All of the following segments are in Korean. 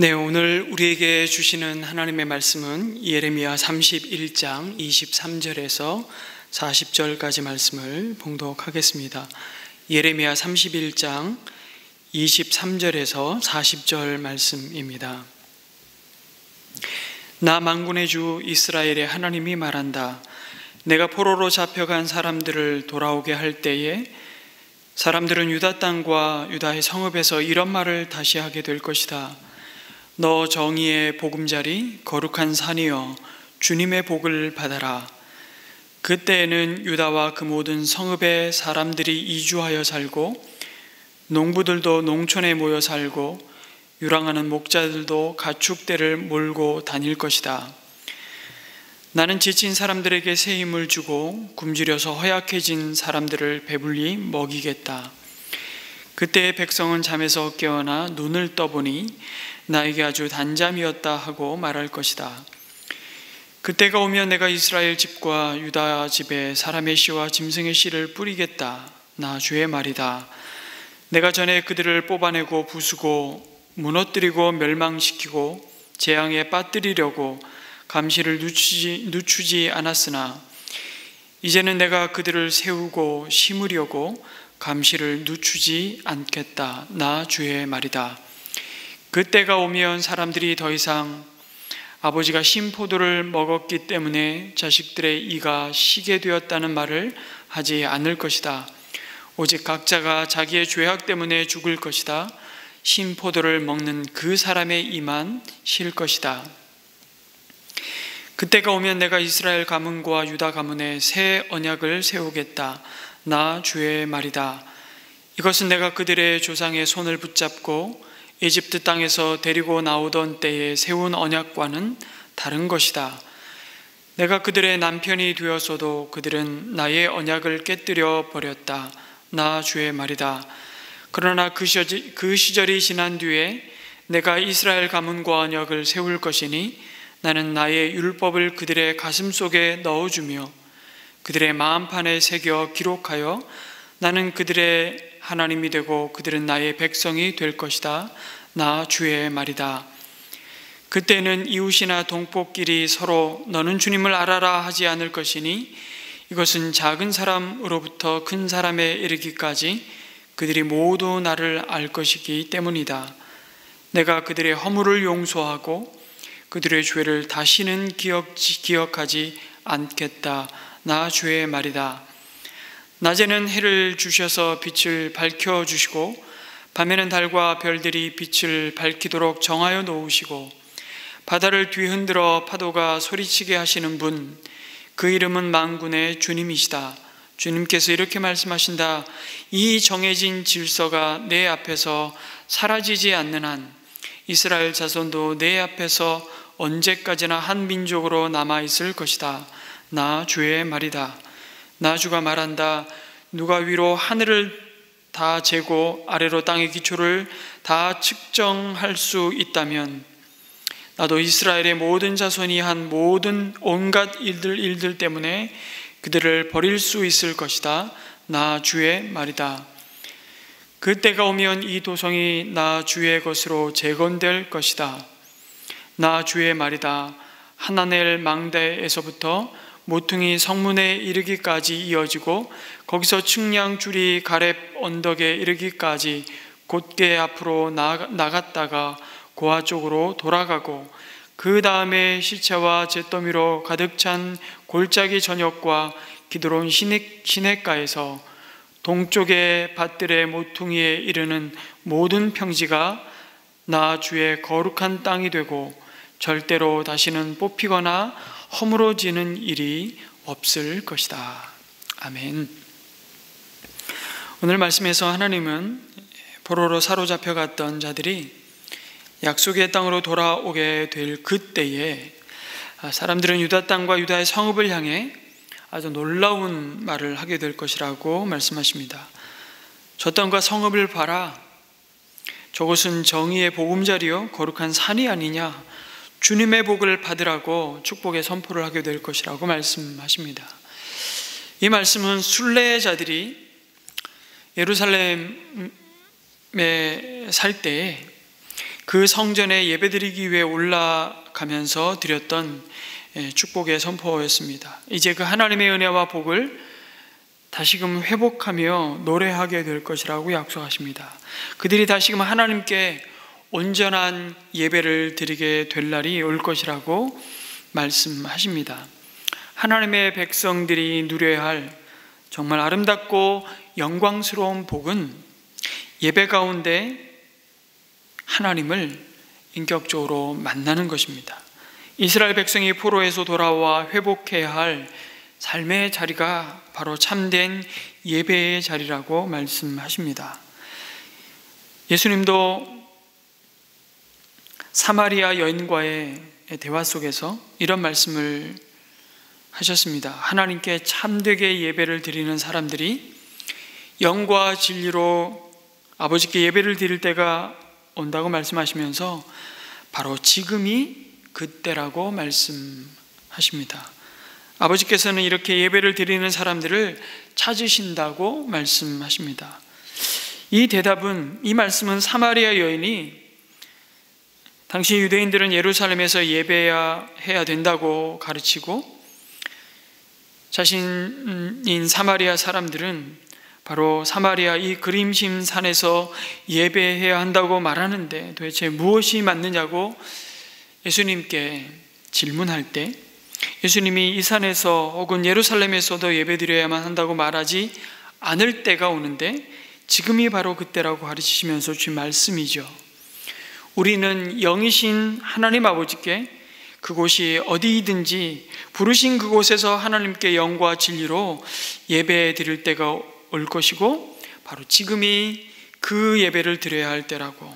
네, 오늘 우리에게 주시는 하나님의 말씀은 예레미야 31장 23절에서 40절까지 말씀을 봉독하겠습니다. 예레미야 31장 23절에서 40절 말씀입니다. 나 만군의 주 이스라엘의 하나님이 말한다. 내가 포로로 잡혀간 사람들을 돌아오게 할 때에 사람들은 유다 땅과 유다의 성읍에서 이런 말을 다시 하게 될 것이다. 너 정의의 보금자리 거룩한 산이여 주님의 복을 받아라. 그때에는 유다와 그 모든 성읍에 사람들이 이주하여 살고 농부들도 농촌에 모여 살고 유랑하는 목자들도 가축대를 몰고 다닐 것이다. 나는 지친 사람들에게 새 힘을 주고 굶주려서 허약해진 사람들을 배불리 먹이겠다. 그때의 백성은 잠에서 깨어나 눈을 떠보니 나에게 아주 단잠이었다 하고 말할 것이다. 그때가 오면 내가 이스라엘 집과 유다 집에 사람의 씨와 짐승의 씨를 뿌리겠다. 나 주의 말이다. 내가 전에 그들을 뽑아내고 부수고 무너뜨리고 멸망시키고 재앙에 빠뜨리려고 감시를 늦추지 않았으나 이제는 내가 그들을 세우고 심으려고 감시를 늦추지 않겠다. 나 주의 말이다. 그때가 오면 사람들이 더 이상 아버지가 신포도를 먹었기 때문에 자식들의 이가 시게 되었다는 말을 하지 않을 것이다. 오직 각자가 자기의 죄악 때문에 죽을 것이다. 신포도를 먹는 그 사람의 이만 실 것이다. 그때가 오면 내가 이스라엘 가문과 유다 가문에 새 언약을 세우겠다. 나 주의 말이다. 이것은 내가 그들의 조상의 손을 붙잡고 이집트 땅에서 데리고 나오던 때에 세운 언약과는 다른 것이다. 내가 그들의 남편이 되었어도 그들은 나의 언약을 깨뜨려 버렸다. 나 주의 말이다. 그러나 그 시절이 지난 뒤에 내가 이스라엘 가문과 언약을 세울 것이니 나는 나의 율법을 그들의 가슴 속에 넣어주며 그들의 마음판에 새겨 기록하여 나는 그들의 하나님이 되고 그들은 나의 백성이 될 것이다. 나 주의 말이다. 그때는 이웃이나 동포끼리 서로 너는 주님을 알아라 하지 않을 것이니 이것은 작은 사람으로부터 큰 사람에 이르기까지 그들이 모두 나를 알 것이기 때문이다. 내가 그들의 허물을 용서하고 그들의 죄를 다시는 기억하지 않겠다. 나 주의 말이다. 낮에는 해를 주셔서 빛을 밝혀주시고 밤에는 달과 별들이 빛을 밝히도록 정하여 놓으시고 바다를 뒤흔들어 파도가 소리치게 하시는 분, 그 이름은 만군의 주님이시다. 주님께서 이렇게 말씀하신다. 이 정해진 질서가 내 앞에서 사라지지 않는 한 이스라엘 자손도 내 앞에서 언제까지나 한 민족으로 남아있을 것이다. 나 주의 말이다. 나 주가 말한다. 누가 위로 하늘을 다 재고 아래로 땅의 기초를 다 측정할 수 있다면 나도 이스라엘의 모든 자손이 한 모든 온갖 일들 때문에 그들을 버릴 수 있을 것이다. 나 주의 말이다. 그때가 오면 이 도성이 나 주의 것으로 재건될 것이다. 나 주의 말이다. 하나넬 망대에서부터 모퉁이 성문에 이르기까지 이어지고 거기서 측량줄이 가렙 언덕에 이르기까지 곧게 앞으로 나갔다가 고아 쪽으로 돌아가고 그 다음에 시체와 잿더미로 가득 찬 골짜기 전역과 기드론 시냇가에서 동쪽의 밭들의 모퉁이에 이르는 모든 평지가 나 주의 거룩한 땅이 되고 절대로 다시는 뽑히거나 허물어지는 일이 없을 것이다. 아멘. 오늘 말씀에서 하나님은 포로로 사로잡혀 갔던 자들이 약속의 땅으로 돌아오게 될 그때에 사람들은 유다 땅과 유다의 성읍을 향해 아주 놀라운 말을 하게 될 것이라고 말씀하십니다. 저 땅과 성읍을 봐라. 저곳은 정의의 보금자리요 거룩한 산이 아니냐. 주님의 복을 받으라고 축복의 선포를 하게 될 것이라고 말씀하십니다. 이 말씀은 순례자들이 예루살렘에 살 때에 그 성전에 예배드리기 위해 올라가면서 드렸던 축복의 선포였습니다. 이제 그 하나님의 은혜와 복을 다시금 회복하며 노래하게 될 것이라고 약속하십니다. 그들이 다시금 하나님께 온전한 예배를 드리게 될 날이 올 것이라고 말씀하십니다. 하나님의 백성들이 누려야 할 정말 아름답고 영광스러운 복은 예배 가운데 하나님을 인격적으로 만나는 것입니다. 이스라엘 백성이 포로에서 돌아와 회복해야 할 삶의 자리가 바로 참된 예배의 자리라고 말씀하십니다. 예수님도 사마리아 여인과의 대화 속에서 이런 말씀을 하셨습니다. 하나님께 참되게 예배를 드리는 사람들이 영과 진리로 아버지께 예배를 드릴 때가 온다고 말씀하시면서 바로 지금이 그때라고 말씀하십니다. 아버지께서는 이렇게 예배를 드리는 사람들을 찾으신다고 말씀하십니다. 이 대답은, 이 말씀은 사마리아 여인이 당시 유대인들은 예루살렘에서 예배해야 된다고 가르치고 자신인 사마리아 사람들은 바로 사마리아 이 그림심 산에서 예배해야 한다고 말하는데 도대체 무엇이 맞느냐고 예수님께 질문할 때 예수님이 이 산에서 혹은 예루살렘에서도 예배드려야만 한다고 말하지 않을 때가 오는데 지금이 바로 그때라고 가르치시면서 주신 말씀이죠. 우리는 영이신 하나님 아버지께 그곳이 어디든지 부르신 그곳에서 하나님께 영과 진리로 예배 드릴 때가 올 것이고 바로 지금이 그 예배를 드려야 할 때라고,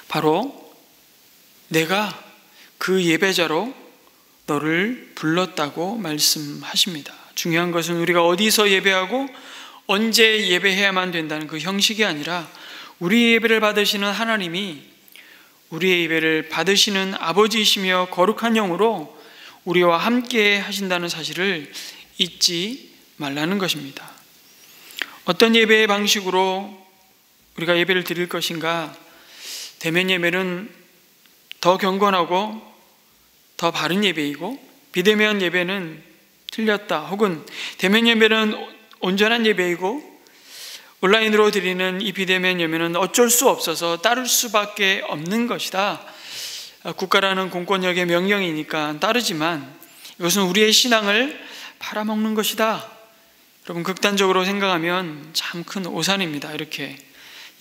바로 내가 그 예배자로 너를 불렀다고 말씀하십니다. 중요한 것은 우리가 어디서 예배하고 언제 예배해야만 된다는 그 형식이 아니라 우리의 예배를 받으시는 하나님이 우리의 예배를 받으시는 아버지이시며 거룩한 영으로 우리와 함께 하신다는 사실을 잊지 말라는 것입니다. 어떤 예배의 방식으로 우리가 예배를 드릴 것인가? 대면 예배는 더 경건하고 더 바른 예배이고 비대면 예배는 틀렸다, 혹은 대면 예배는 온전한 예배이고 온라인으로 드리는 이 비대면 예배는 어쩔 수 없어서 따를 수밖에 없는 것이다. 국가라는 공권력의 명령이니까 따르지만 이것은 우리의 신앙을 팔아먹는 것이다. 여러분, 극단적으로 생각하면 참 큰 오산입니다. 이렇게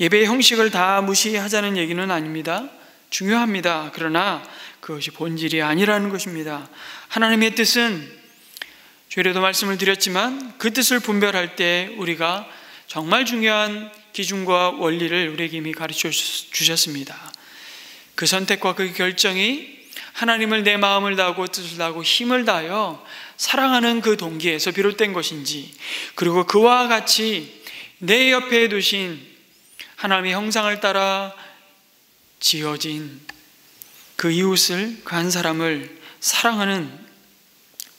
예배의 형식을 다 무시하자는 얘기는 아닙니다. 중요합니다. 그러나 그것이 본질이 아니라는 것입니다. 하나님의 뜻은, 주일에도 말씀을 드렸지만 그 뜻을 분별할 때 우리가 정말 중요한 기준과 원리를 우리에게 이미 가르쳐 주셨습니다. 그 선택과 그 결정이 하나님을 내 마음을 다하고 뜻을 다하고 힘을 다하여 사랑하는 그 동기에서 비롯된 것인지, 그리고 그와 같이 내 옆에 두신 하나님의 형상을 따라 지어진 그 이웃을, 그 한 사람을 사랑하는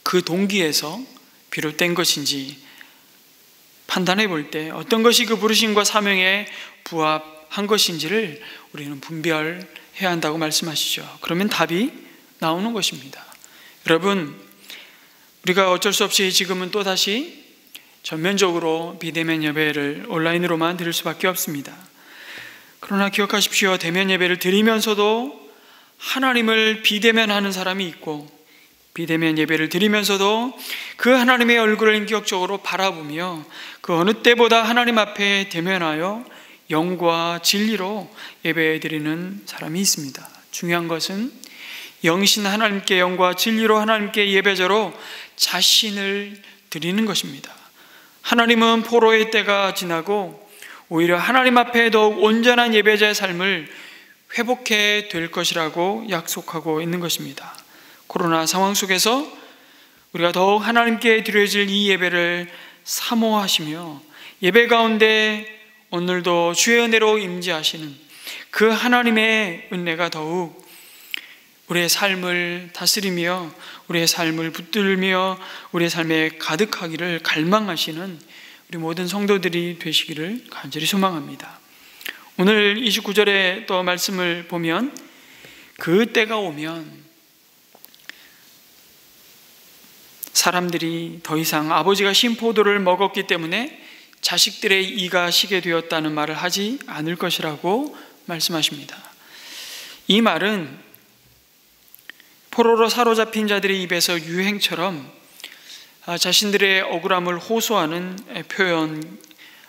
그 동기에서 비롯된 것인지 판단해 볼 때 어떤 것이 그 부르심과 사명에 부합한 것인지를 우리는 분별해야 한다고 말씀하시죠. 그러면 답이 나오는 것입니다. 여러분, 우리가 어쩔 수 없이 지금은 또다시 전면적으로 비대면 예배를 온라인으로만 드릴 수밖에 없습니다. 그러나 기억하십시오. 대면 예배를 드리면서도 하나님을 비대면하는 사람이 있고, 비대면 예배를 드리면서도 그 하나님의 얼굴을 인격적으로 바라보며 그 어느 때보다 하나님 앞에 대면하여 영과 진리로 예배 드리는 사람이 있습니다. 중요한 것은 영이신 하나님께 영과 진리로 하나님께 예배자로 자신을 드리는 것입니다. 하나님은 포로의 때가 지나고 오히려 하나님 앞에 더욱 온전한 예배자의 삶을 회복해 될 것이라고 약속하고 있는 것입니다. 코로나 상황 속에서 우리가 더욱 하나님께 드려질 이 예배를 사모하시며 예배 가운데 오늘도 주의 은혜로 임재하시는 그 하나님의 은혜가 더욱 우리의 삶을 다스리며 우리의 삶을 붙들며 우리의 삶에 가득하기를 갈망하시는 우리 모든 성도들이 되시기를 간절히 소망합니다. 오늘 29절에 또 말씀을 보면 그 때가 오면 사람들이 더 이상 아버지가 신포도를 먹었기 때문에 자식들의 이가 시게 되었다는 말을 하지 않을 것이라고 말씀하십니다. 이 말은 포로로 사로잡힌 자들의 입에서 유행처럼 자신들의 억울함을 호소하는 표현,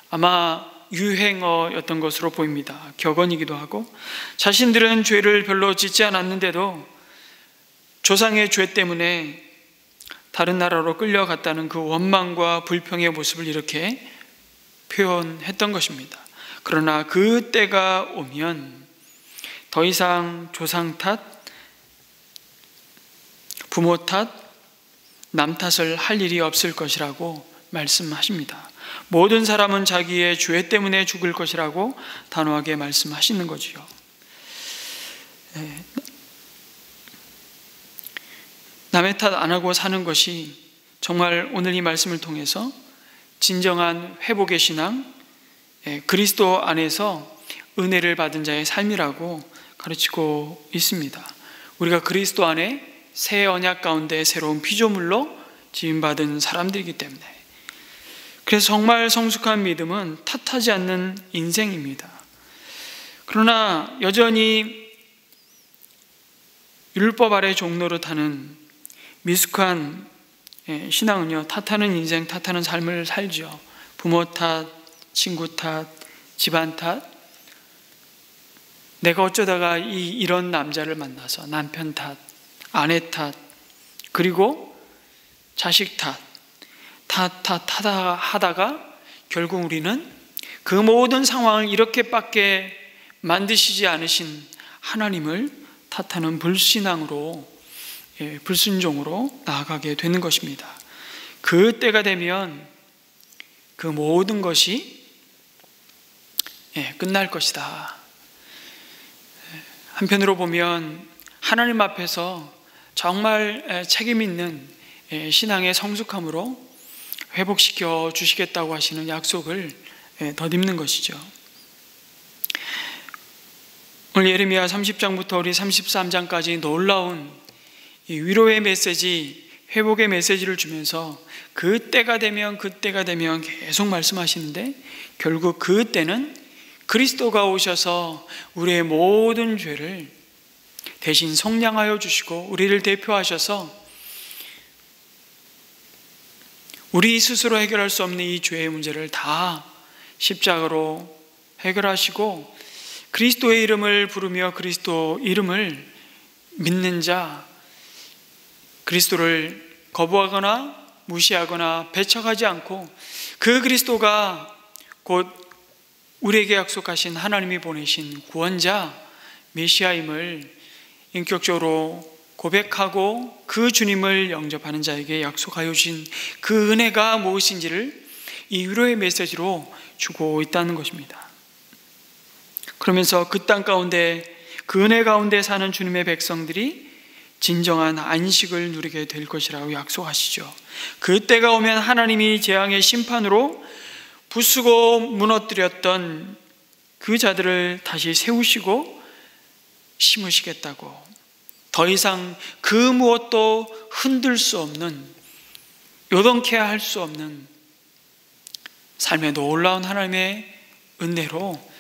아마 유행어였던 것으로 보입니다. 격언이기도 하고, 자신들은 죄를 별로 짓지 않았는데도 조상의 죄 때문에 다른 나라로 끌려갔다는 그 원망과 불평의 모습을 이렇게 표현했던 것입니다. 그러나 그 때가 오면 더 이상 조상 탓, 부모 탓, 남 탓을 할 일이 없을 것이라고 말씀하십니다. 모든 사람은 자기의 죄 때문에 죽을 것이라고 단호하게 말씀하시는 거지요. 남의 탓 안 하고 사는 것이 정말 오늘 이 말씀을 통해서 진정한 회복의 신앙, 그리스도 안에서 은혜를 받은 자의 삶이라고 가르치고 있습니다. 우리가 그리스도 안에 새 언약 가운데 새로운 피조물로 지음받은 사람들이기 때문에, 그래서 정말 성숙한 믿음은 탓하지 않는 인생입니다. 그러나 여전히 율법 아래 종노릇하는 미숙한 신앙은요, 탓하는 인생, 탓하는 삶을 살죠. 부모 탓, 친구 탓, 집안 탓, 내가 어쩌다가 이런 남자를 만나서 남편 탓, 아내 탓, 그리고 자식 탓, 하다가 결국 우리는 그 모든 상황을 이렇게밖에 만드시지 않으신 하나님을 탓하는 불신앙으로, 불순종으로 나아가게 되는 것입니다. 그 때가 되면 그 모든 것이 끝날 것이다. 한편으로 보면 하나님 앞에서 정말 책임 있는 신앙의 성숙함으로 회복시켜 주시겠다고 하시는 약속을 덧입는 것이죠. 오늘 예레미야 30장부터 우리 33장까지 놀라운 이 위로의 메시지, 회복의 메시지를 주면서 그 때가 되면 계속 말씀하시는데, 결국 그 때는 그리스도가 오셔서 우리의 모든 죄를 대신 속량하여 주시고 우리를 대표하셔서 우리 스스로 해결할 수 없는 이 죄의 문제를 다 십자가로 해결하시고, 그리스도의 이름을 부르며 그리스도 이름을 믿는 자, 그리스도를 거부하거나 무시하거나 배척하지 않고 그 그리스도가 곧 우리에게 약속하신 하나님이 보내신 구원자 메시아임을 인격적으로 고백하고 그 주님을 영접하는 자에게 약속하여 주신 그 은혜가 무엇인지를 이 위로의 메시지로 주고 있다는 것입니다. 그러면서 그 땅 가운데, 그 은혜 가운데 사는 주님의 백성들이 진정한 안식을 누리게 될 것이라고 약속하시죠. 그때가 오면 하나님이 재앙의 심판으로 부수고 무너뜨렸던 그 자들을 다시 세우시고 심으시겠다고, 더 이상 그 무엇도 흔들 수 없는, 요동케 할 수 없는 삶의 놀라운 하나님의 은혜로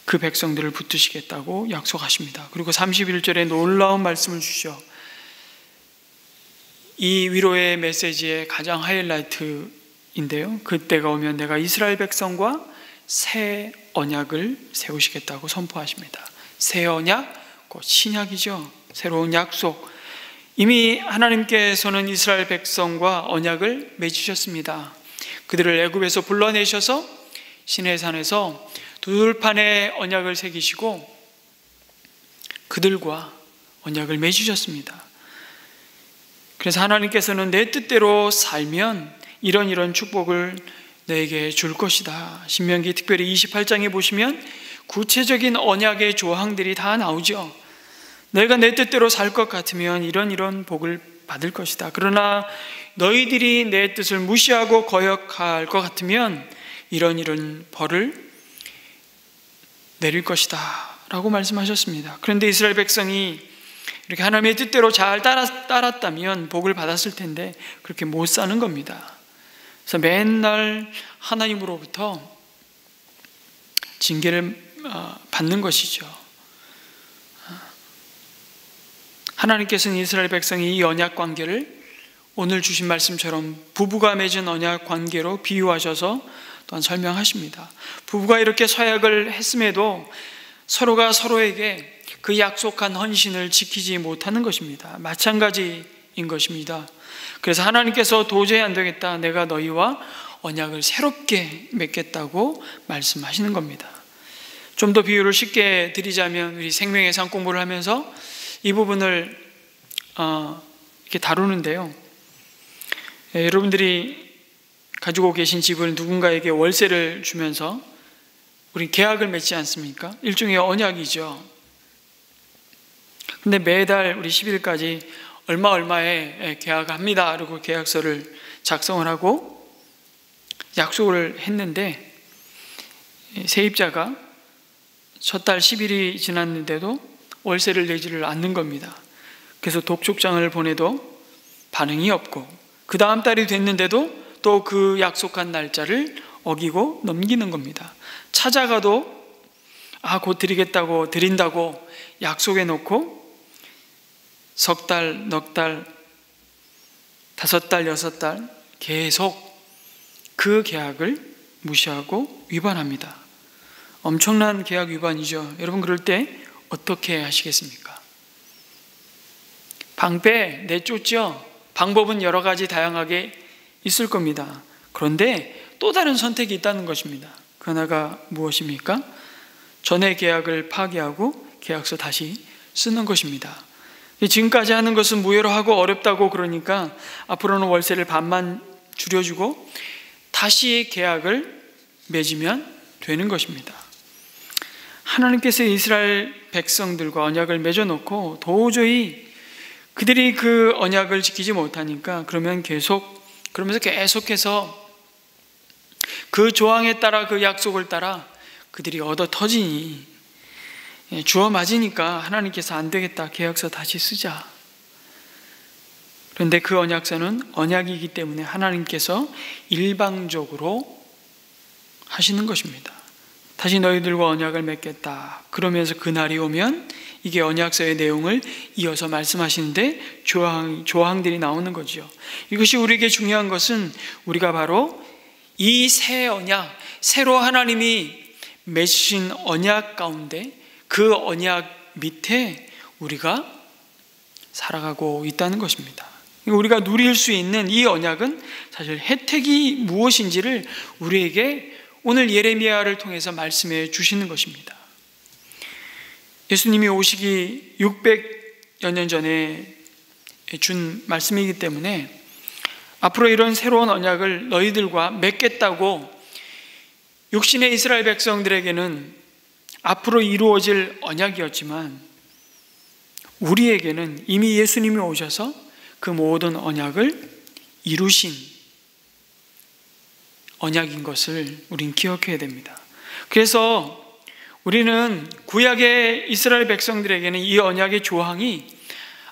그 백성들을 붙드시겠다고 약속하십니다. 그리고 31절에 놀라운 말씀을 주시죠. 이 위로의 메시지의 가장 하이라이트인데요, 그때가 오면 내가 이스라엘 백성과 새 언약을 세우시겠다고 선포하십니다. 새 언약, 곧 신약이죠. 새로운 약속. 이미 하나님께서는 이스라엘 백성과 언약을 맺으셨습니다. 그들을 애굽에서 불러내셔서 시내산에서 둘판의 언약을 새기시고 그들과 언약을 맺으셨습니다. 그래서 하나님께서는 내 뜻대로 살면 이런 축복을 너에게 줄 것이다. 신명기 특별히 28장에 보시면 구체적인 언약의 조항들이 다 나오죠. 내가 내 뜻대로 살 것 같으면 이런 복을 받을 것이다. 그러나 너희들이 내 뜻을 무시하고 거역할 것 같으면 이런 벌을 내릴 것이다 라고 말씀하셨습니다. 그런데 이스라엘 백성이 이렇게 하나님의 뜻대로 잘 따랐다면 복을 받았을 텐데 그렇게 못 사는 겁니다. 그래서 맨날 하나님으로부터 징계를 받는 것이죠. 하나님께서는 이스라엘 백성이 이 언약 관계를 오늘 주신 말씀처럼 부부가 맺은 언약 관계로 비유하셔서 또한 설명하십니다. 부부가 이렇게 서약을 했음에도 서로가 서로에게 그 약속한 헌신을 지키지 못하는 것입니다. 마찬가지인 것입니다. 그래서 하나님께서 도저히 안 되겠다, 내가 너희와 언약을 새롭게 맺겠다고 말씀하시는 겁니다. 좀 더 비유를 쉽게 드리자면, 우리 생명의 상 공부를 하면서 이 부분을 이렇게 다루는데요. 여러분들이 가지고 계신 집을 누군가에게 월세를 주면서 우리 계약을 맺지 않습니까? 일종의 언약이죠. 근데 매달 우리 10일까지 얼마에 계약을 합니다. 그리고 계약서를 작성을 하고 약속을 했는데, 세입자가 첫 달 10일이 지났는데도 월세를 내지를 않는 겁니다. 그래서 독촉장을 보내도 반응이 없고, 그 다음 달이 됐는데도 또 그 약속한 날짜를 어기고 넘기는 겁니다. 찾아가도 곧 드린다고 약속해 놓고 석 달, 넉 달, 5달, 6달 계속 그 계약을 무시하고 위반합니다. 엄청난 계약 위반이죠. 여러분, 그럴 때 어떻게 하시겠습니까? 방패 내쫓죠. 방법은 여러 가지 다양하게 있을 겁니다. 그런데 또 다른 선택이 있다는 것입니다. 그 하나가 무엇입니까? 전의 계약을 파기하고 계약서 다시 쓰는 것입니다. 지금까지 하는 것은 무효로 하고 어렵다고 그러니까 앞으로는 월세를 반만 줄여주고 다시 계약을 맺으면 되는 것입니다. 하나님께서 이스라엘 백성들과 언약을 맺어놓고 도저히 그들이 그 언약을 지키지 못하니까 그러면서 계속해서 그 조항에 따라, 그 약속을 따라 그들이 얻어 터지니 주워 맞으니까 하나님께서 안 되겠다, 계약서 다시 쓰자. 그런데 그 언약서는 언약이기 때문에 하나님께서 일방적으로 하시는 것입니다. 다시 너희들과 언약을 맺겠다. 그러면서 그날이 오면 이게 언약서의 내용을 이어서 말씀하시는데 조항들이 나오는 거죠. 이것이 우리에게 중요한 것은, 우리가 바로 이 새 언약, 새로 하나님이 맺으신 언약 가운데 그 언약 밑에 우리가 살아가고 있다는 것입니다. 우리가 누릴 수 있는 이 언약은 사실 혜택이 무엇인지를 우리에게 오늘 예레미야를 통해서 말씀해 주시는 것입니다. 예수님이 오시기 600여 년 전에 준 말씀이기 때문에 앞으로 이런 새로운 언약을 너희들과 맺겠다고 육신의 이스라엘 백성들에게는 앞으로 이루어질 언약이었지만, 우리에게는 이미 예수님이 오셔서 그 모든 언약을 이루신 언약인 것을 우린 기억해야 됩니다. 그래서 우리는 구약의 이스라엘 백성들에게는 이 언약의 조항이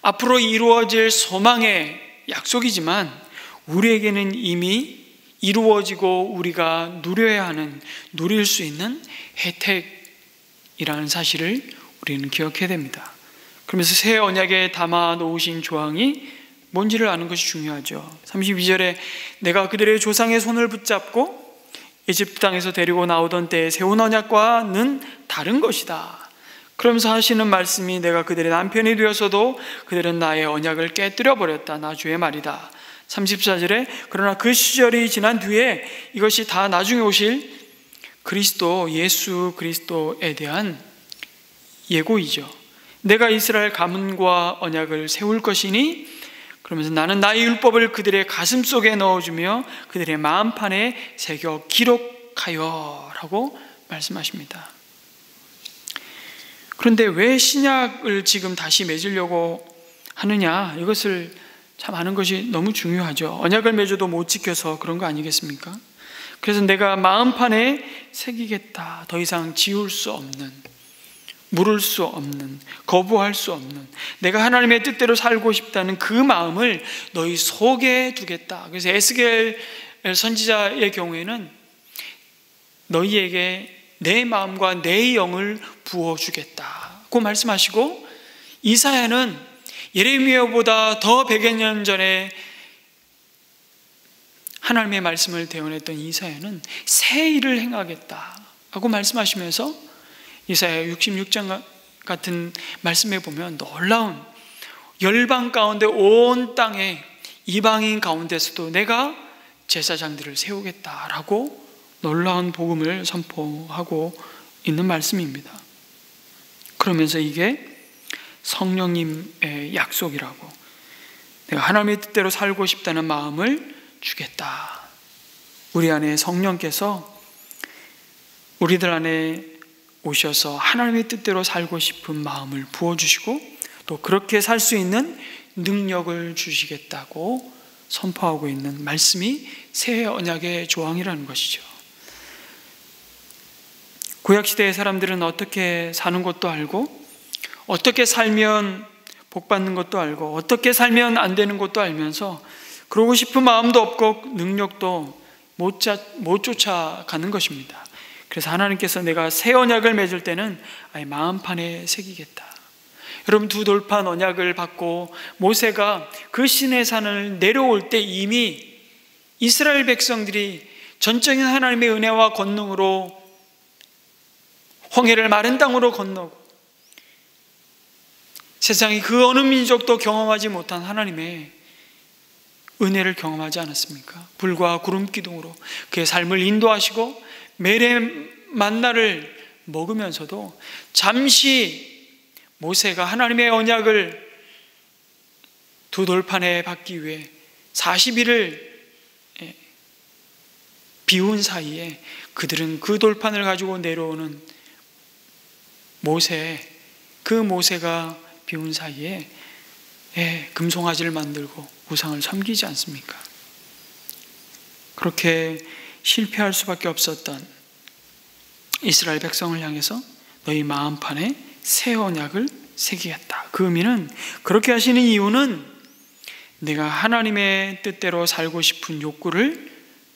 앞으로 이루어질 소망의 약속이지만, 우리에게는 이미 이루어지고 우리가 누릴 수 있는 혜택이라는 사실을 우리는 기억해야 됩니다. 그러면서 새 언약에 담아 놓으신 조항이 뭔지를 아는 것이 중요하죠. 32절에 내가 그들의 조상의 손을 붙잡고 이집트 땅에서 데리고 나오던 때의 세운 언약과는 다른 것이다. 그러면서 하시는 말씀이, 내가 그들의 남편이 되어서도 그들은 나의 언약을 깨뜨려 버렸다. 나 주의 말이다. 34절에 그러나 그 시절이 지난 뒤에 이것이 다 나중에 오실 예수 그리스도에 대한 예고이죠. 내가 이스라엘 가문과 언약을 세울 것이니, 그러면서 나는 나의 율법을 그들의 가슴 속에 넣어주며 그들의 마음판에 새겨 기록하여 라고 말씀하십니다. 그런데 왜 신약을 지금 다시 맺으려고 하느냐, 이것을 참 아는 것이 너무 중요하죠. 언약을 맺어도 못 지켜서 그런 거 아니겠습니까? 그래서 내가 마음판에 새기겠다. 더 이상 지울 수 없는, 물을 수 없는, 거부할 수 없는, 내가 하나님의 뜻대로 살고 싶다는 그 마음을 너희 속에 두겠다. 그래서 에스겔 선지자의 경우에는 너희에게 내 마음과 내 영을 부어주겠다고 말씀하시고, 이사야는 예레미야보다 더 100여 년 전에 하나님의 말씀을 대언했던 이사야는 새 일을 행하겠다고 말씀하시면서 이사야 66장 같은 말씀에 보면 놀라운, 열방 가운데 온 땅에 이방인 가운데서도 내가 제사장들을 세우겠다라고 놀라운 복음을 선포하고 있는 말씀입니다. 그러면서 이게 성령님의 약속이라고, 내가 하나님의 뜻대로 살고 싶다는 마음을 주겠다. 우리 안에 성령께서 우리들 안에 오셔서 하나님의 뜻대로 살고 싶은 마음을 부어주시고 또 그렇게 살 수 있는 능력을 주시겠다고 선포하고 있는 말씀이 새 언약의 조항이라는 것이죠. 구약시대의 사람들은 어떻게 사는 것도 알고, 어떻게 살면 복 받는 것도 알고, 어떻게 살면 안 되는 것도 알면서 그러고 싶은 마음도 없고 능력도 못 쫓아가는 것입니다. 그래서 하나님께서 내가 새 언약을 맺을 때는 아예 마음판에 새기겠다. 여러분, 두 돌판 언약을 받고 모세가 그 시내 산을 내려올 때 이미 이스라엘 백성들이 전적인 하나님의 은혜와 권능으로 홍해를 마른 땅으로 건너고 세상이 그 어느 민족도 경험하지 못한 하나님의 은혜를 경험하지 않았습니까? 불과 구름 기둥으로 그의 삶을 인도하시고 매일 만나를 먹으면서도 잠시 모세가 하나님의 언약을 두 돌판에 받기 위해 40일을 비운 사이에 그들은 그 돌판을 가지고 내려오는 그 모세가 비운 사이에 금송아지를 만들고 우상을 섬기지 않습니까? 그렇게 실패할 수밖에 없었던 이스라엘 백성을 향해서 너희 마음판에 새 언약을 새기겠다. 그 의미는, 그렇게 하시는 이유는 내가 하나님의 뜻대로 살고 싶은 욕구를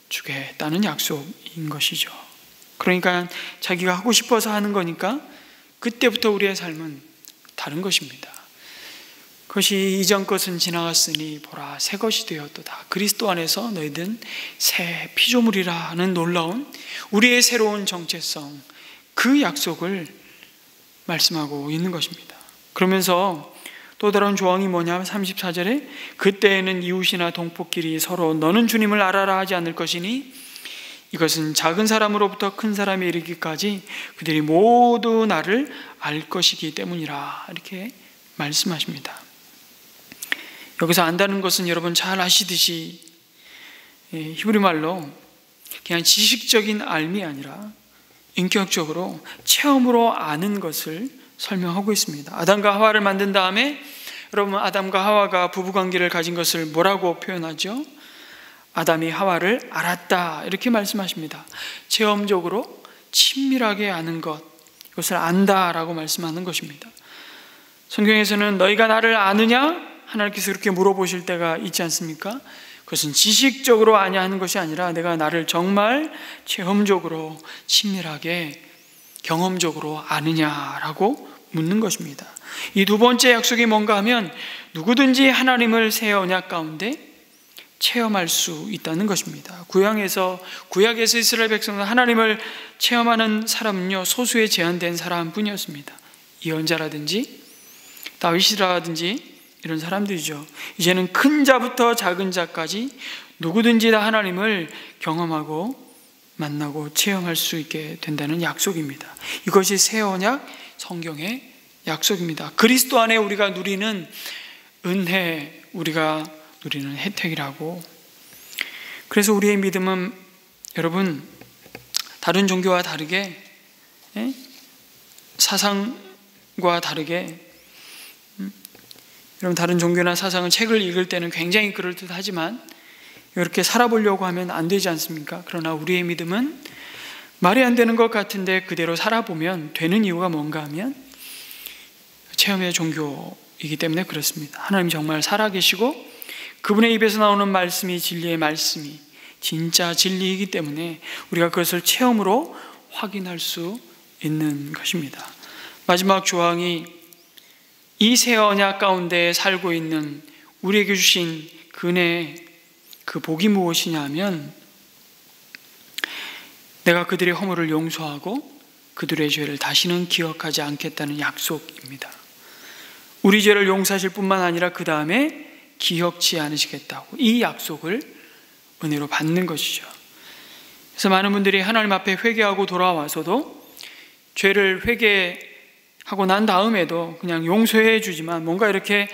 주겠다는 약속인 것이죠. 그러니까 자기가 하고 싶어서 하는 거니까 그때부터 우리의 삶은 다른 것입니다. 그것이 이전 것은 지나갔으니 보라 새 것이 되었도다. 그리스도 안에서 너희들은 새 피조물이라는 놀라운 우리의 새로운 정체성, 그 약속을 말씀하고 있는 것입니다. 그러면서 또 다른 조항이 뭐냐면 34절에 그때에는 이웃이나 동포끼리 서로 너는 주님을 알아라 하지 않을 것이니 이것은 작은 사람으로부터 큰 사람에 이르기까지 그들이 모두 나를 알 것이기 때문이라, 이렇게 말씀하십니다. 여기서 안다는 것은 여러분 잘 아시듯이 히브리 말로 그냥 지식적인 알미 아니라 인격적으로 체험으로 아는 것을 설명하고 있습니다. 아담과 하와를 만든 다음에 여러분 아담과 하와가 부부관계를 가진 것을 뭐라고 표현하죠? 아담이 하와를 알았다, 이렇게 말씀하십니다. 체험적으로 친밀하게 아는 것, 이것을 안다라고 말씀하는 것입니다. 성경에서는 너희가 나를 아느냐? 하나님께서 그렇게 물어보실 때가 있지 않습니까? 그것은 지식적으로 아냐 하는 것이 아니라 내가 나를 정말 체험적으로 친밀하게 경험적으로 아느냐라고 묻는 것입니다. 이 두 번째 약속이 뭔가 하면 누구든지 하나님을 새 언약 가운데 체험할 수 있다는 것입니다. 구약에서 이스라엘 백성은 하나님을 체험하는 사람은요 소수에 제한된 사람뿐이었습니다. 예언자라든지 다윗이라든지 이런 사람들이죠. 이제는 큰 자부터 작은 자까지 누구든지 다 하나님을 경험하고 만나고 체험할 수 있게 된다는 약속입니다. 이것이 새 언약 성경의 약속입니다. 그리스도 안에 우리가 누리는 은혜, 우리가 누리는 혜택이라고. 그래서 우리의 믿음은 여러분 다른 종교와 다르게 사상과 다르게, 여러분 다른 종교나 사상은 책을 읽을 때는 굉장히 그럴듯하지만 이렇게 살아보려고 하면 안 되지 않습니까? 그러나 우리의 믿음은 말이 안 되는 것 같은데 그대로 살아보면 되는 이유가 뭔가 하면 체험의 종교이기 때문에 그렇습니다. 하나님 정말 살아계시고 그분의 입에서 나오는 말씀이 진리의 말씀이 진짜 진리이기 때문에 우리가 그것을 체험으로 확인할 수 있는 것입니다. 마지막 조항이 이 새 언약 가운데 살고 있는 우리에게 주신 은혜, 그 복이 무엇이냐 하면 내가 그들의 허물을 용서하고 그들의 죄를 다시는 기억하지 않겠다는 약속입니다. 우리 죄를 용서하실 뿐만 아니라 그 다음에 기억지 않으시겠다고 이 약속을 은혜로 받는 것이죠. 그래서 많은 분들이 하나님 앞에 회개하고 돌아와서도 죄를 회개하고 난 다음에도 그냥 용서해 주지만 뭔가 이렇게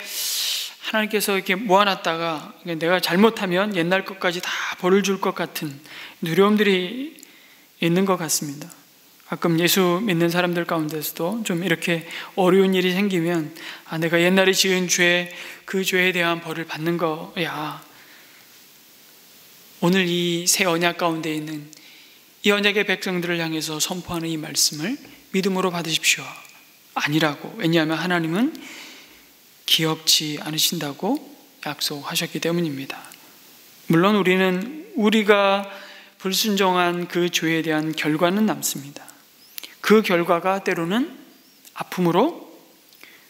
하나님께서 이렇게 모아놨다가 내가 잘못하면 옛날 것까지 다 벌을 줄 것 같은 두려움들이 있는 것 같습니다. 가끔 예수 믿는 사람들 가운데서도 좀 이렇게 어려운 일이 생기면 내가 옛날에 지은 죄, 그 죄에 대한 벌을 받는 거야. 오늘 이 새 언약 가운데 있는 이 언약의 백성들을 향해서 선포하는 이 말씀을 믿음으로 받으십시오. 아니라고. 왜냐하면 하나님은 기억지 않으신다고 약속하셨기 때문입니다. 물론 우리가 불순종한 그 죄에 대한 결과는 남습니다. 그 결과가 때로는 아픔으로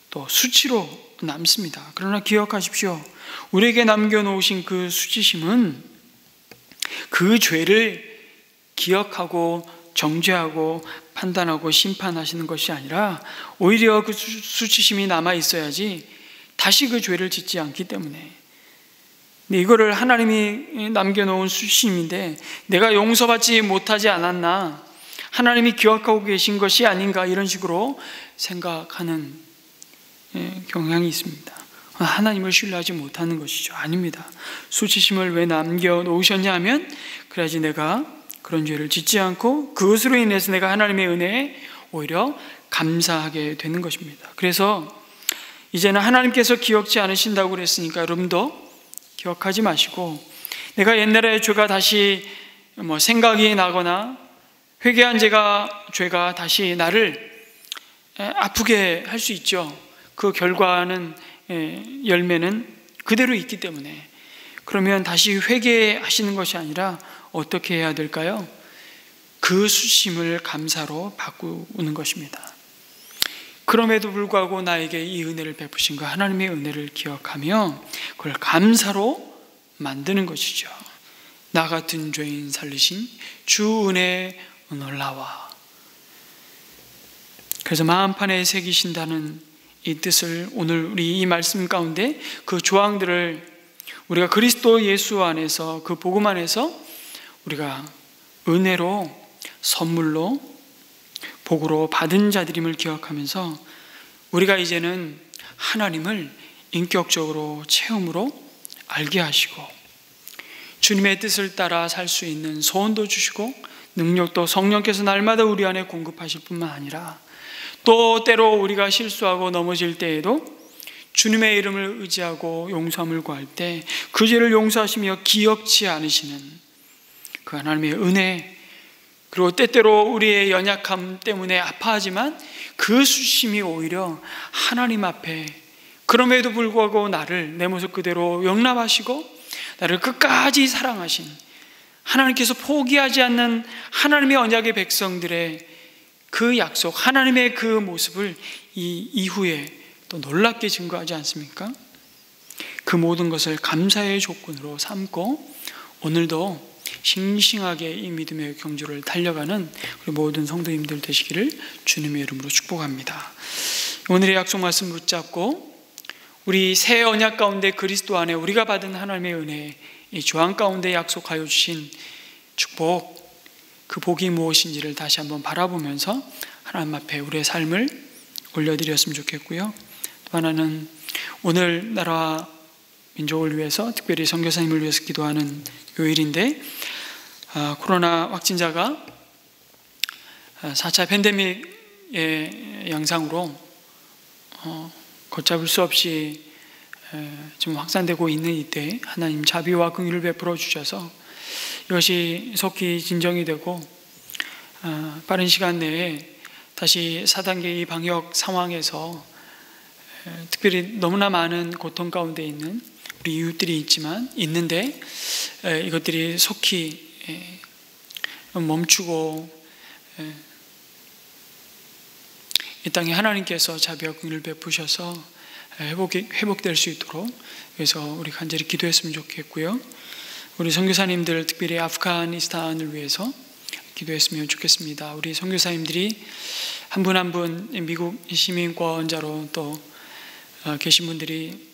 또 수치로 남습니다. 그러나 기억하십시오. 우리에게 남겨놓으신 그 수치심은 그 죄를 기억하고 정죄하고 판단하고 심판하시는 것이 아니라 오히려 그 수치심이 남아 있어야지 다시 그 죄를 짓지 않기 때문에 이거를 하나님이 남겨놓은 수치심인데 내가 용서받지 못하지 않았나, 하나님이 기억하고 계신 것이 아닌가 이런 식으로 생각하는 경향이 있습니다. 하나님을 신뢰하지 못하는 것이죠. 아닙니다. 수치심을 왜 남겨놓으셨냐 하면 그래야지 내가 그런 죄를 짓지 않고 그것으로 인해서 내가 하나님의 은혜에 오히려 감사하게 되는 것입니다. 그래서 이제는 하나님께서 기억지 않으신다고 그랬으니까 여러분도 기억하지 마시고 내가 옛날의 죄가 다시 생각이 나거나 회개한 죄가 다시 나를 아프게 할 수 있죠. 그 결과는 열매는 그대로 있기 때문에 그러면 다시 회개하시는 것이 아니라 어떻게 해야 될까요? 그 수심을 감사로 바꾸는 것입니다. 그럼에도 불구하고 나에게 이 은혜를 베푸신 그 하나님의 은혜를 기억하며 그걸 감사로 만드는 것이죠. 나 같은 죄인 살리신 주 은혜 놀라와. 그래서 마음판에 새기신다는 이 뜻을 오늘 우리 이 말씀 가운데 그 조항들을 우리가 그리스도 예수 안에서 그 복음 안에서 우리가 은혜로 선물로 복으로 받은 자들임을 기억하면서 우리가 이제는 하나님을 인격적으로 체험으로 알게 하시고 주님의 뜻을 따라 살 수 있는 소원도 주시고 능력도 성령께서 날마다 우리 안에 공급하실 뿐만 아니라 또 때로 우리가 실수하고 넘어질 때에도 주님의 이름을 의지하고 용서함을 구할 때 그 죄를 용서하시며 기억지 않으시는 그 하나님의 은혜, 그리고 때때로 우리의 연약함 때문에 아파하지만 그 수심이 오히려 하나님 앞에 그럼에도 불구하고 나를 내 모습 그대로 용납하시고 나를 끝까지 사랑하신 하나님께서 포기하지 않는 하나님의 언약의 백성들의 그 약속, 하나님의 그 모습을 이 이후에 또 놀랍게 증거하지 않습니까? 그 모든 것을 감사의 조건으로 삼고 오늘도 싱싱하게 이 믿음의 경주를 달려가는 우리 모든 성도님들 되시기를 주님의 이름으로 축복합니다. 오늘의 약속 말씀 붙잡고 우리 새 언약 가운데 그리스도 안에 우리가 받은 하나님의 은혜, 이 조항 가운데 약속하여 주신 축복, 그 복이 무엇인지를 다시 한번 바라보면서 하나님 앞에 우리의 삶을 올려드렸으면 좋겠고요. 또 하나는 오늘 나라와 민족을 위해서 특별히 선교사님을 위해서 기도하는 요일인데 코로나 확진자가 4차 팬데믹의 양상으로 걷잡을 수 없이 좀 확산되고 있는 이때 하나님 자비와 긍휼을 베풀어 주셔서 이것이 속히 진정이 되고 빠른 시간 내에 다시 4단계 방역 상황에서 특별히 너무나 많은 고통 가운데 있는 우리 이웃들이 있는데 이것들이 속히 멈추고 이 땅에 하나님께서 자비와 긍휼을 베푸셔서 회복될 수 있도록 그래서 우리 간절히 기도했으면 좋겠고요. 우리 선교사님들 특별히 아프가니스탄을 위해서 기도했으면 좋겠습니다. 우리 선교사님들이 한 분 한 분 미국 시민권자로 또 계신 분들이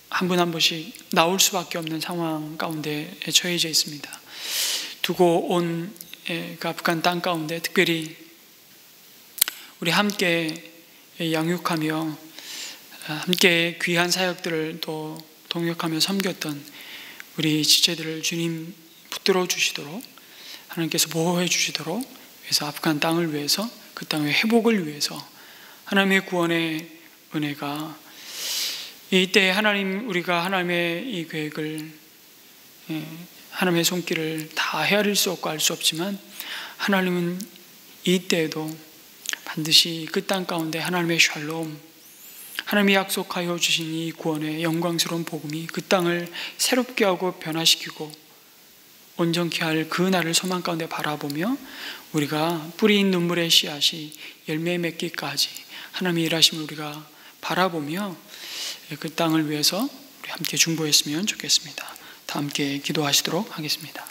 한 분 한 분씩 나올 수밖에 없는 상황 가운데 처해져 있습니다. 두고 온 아프간 땅 가운데 특별히 우리 함께 양육하며 함께 귀한 사역들을 또 동역하며 섬겼던 우리 지체들을 주님 붙들어 주시도록 하나님께서 보호해 주시도록 그래서 아프간 땅을 위해서 그 땅의 회복을 위해서 하나님의 구원의 은혜가 이때 우리가 하나님의 이 계획을 하나님의 손길을 다 헤아릴 수 없고 알 수 없지만 하나님은 이때에도 반드시 그 땅 가운데 하나님의 샬롬 하나님이 약속하여 주신 이 구원의 영광스러운 복음이 그 땅을 새롭게 하고 변화시키고 온전케 할 그 날을 소망 가운데 바라보며 우리가 뿌린 눈물의 씨앗이 열매 맺기까지 하나님의 일하심을 우리가 바라보며 그 땅을 위해서 우리 함께 중보했으면 좋겠습니다. 다 함께 기도하시도록 하겠습니다.